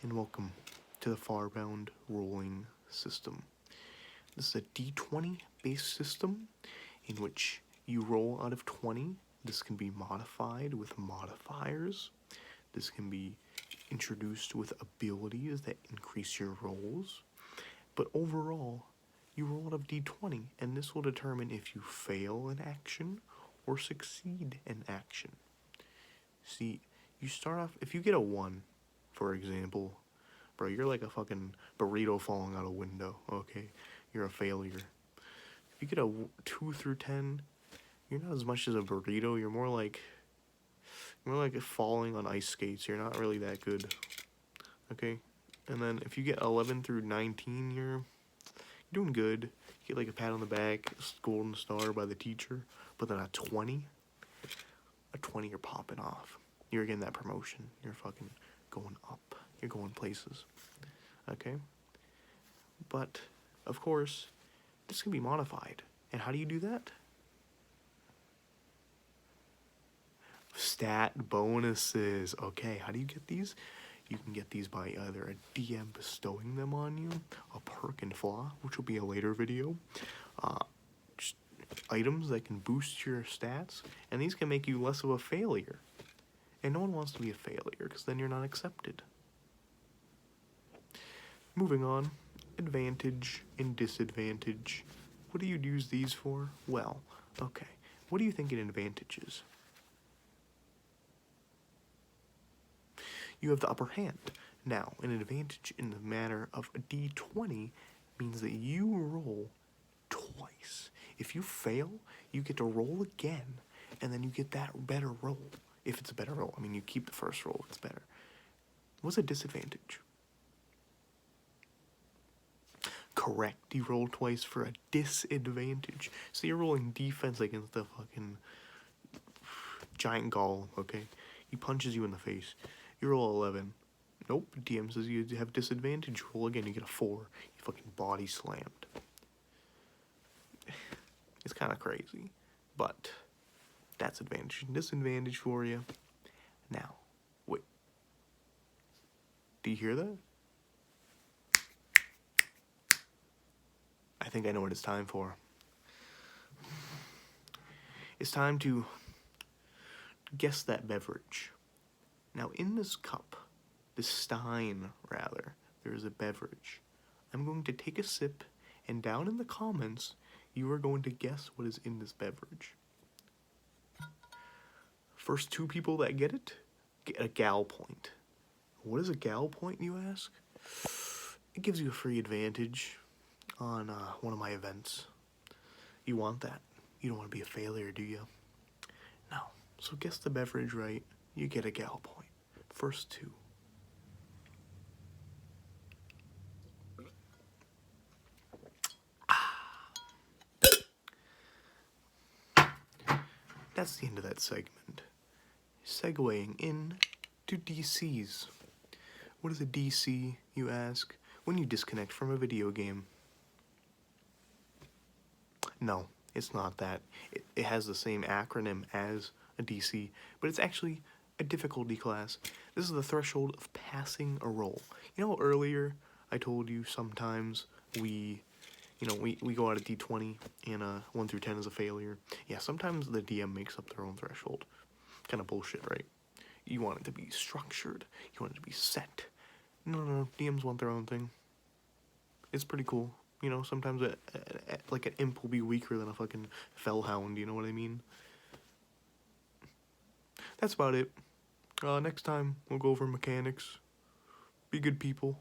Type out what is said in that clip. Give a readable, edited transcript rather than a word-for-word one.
and welcome to the Farbound rolling system. This is a D20 based system in which you roll out of 20. This can be modified with modifiers. This can be introduced with abilities that increase your rolls. But overall, you roll out of D20, and this will determine if you fail an action or succeed an action. See, you start off, if you get a 1, for example, bro, you're like a fucking burrito falling out a window, okay? You're a failure. If you get a 2 through 10, you're not as much as a burrito, you're more like falling on ice skates. You're not really that good, okay? And then if you get 11 through 19, you're doing good. You get like a pat on the back, golden star by the teacher. But then a 20, you're popping off. You're getting that promotion. You're fucking going up. You're going places, okay? But, of course, this can be modified. And how do you do that? Stat bonuses. Okay, how do you get these? You can get these by either a DM bestowing them on you, a perk and flaw, which will be a later video, just items that can boost your stats, and these can make you less of a failure. And no one wants to be a failure, because then you're not accepted. Moving on, advantage and disadvantage. What do you use these for? Well, okay, what do you think an advantage is? You have the upper hand. Now, an advantage in the manner of a D20 means that you roll twice. If you fail, you get to roll again, and then you get that better roll. If it's a better roll, I mean, you keep the first roll, it's better. What's a disadvantage? Correct, you roll twice for a disadvantage. So you're rolling defense against the fucking giant gall, okay? He punches you in the face. You roll 11. Nope, DM says you have disadvantage. Roll again, you get a 4. You fucking body slammed. It's kind of crazy, but that's advantage and disadvantage for you. Now, wait. Do you hear that? I think I know what it's time for. It's time to guess that beverage. Now, in this cup, this stein, rather, there is a beverage. I'm going to take a sip, and down in the comments, you are going to guess what is in this beverage. First 2 people that get it, get a gal point. What is a gal point, you ask? It gives you a free advantage on one of my events. You want that. You don't want to be a failure, do you? No. So guess the beverage right, you get a gal point. First 2. That's the end of that segment. Segueing in to DCs. What is a DC, you ask? When you disconnect from a video game. No, it's not that. It has the same acronym as a DC, but it's actually a difficulty class. This is the threshold of passing a roll. You know, earlier I told you sometimes we go out at D20 and 1 through 10 is a failure. Yeah, sometimes the DM makes up their own threshold. Kind of bullshit, right? You want it to be structured. You want it to be set. No, DMs want their own thing. It's pretty cool. You know, sometimes like an imp will be weaker than a fucking fellhound, you know what I mean? That's about it. Next time, we'll go over mechanics. Be good people.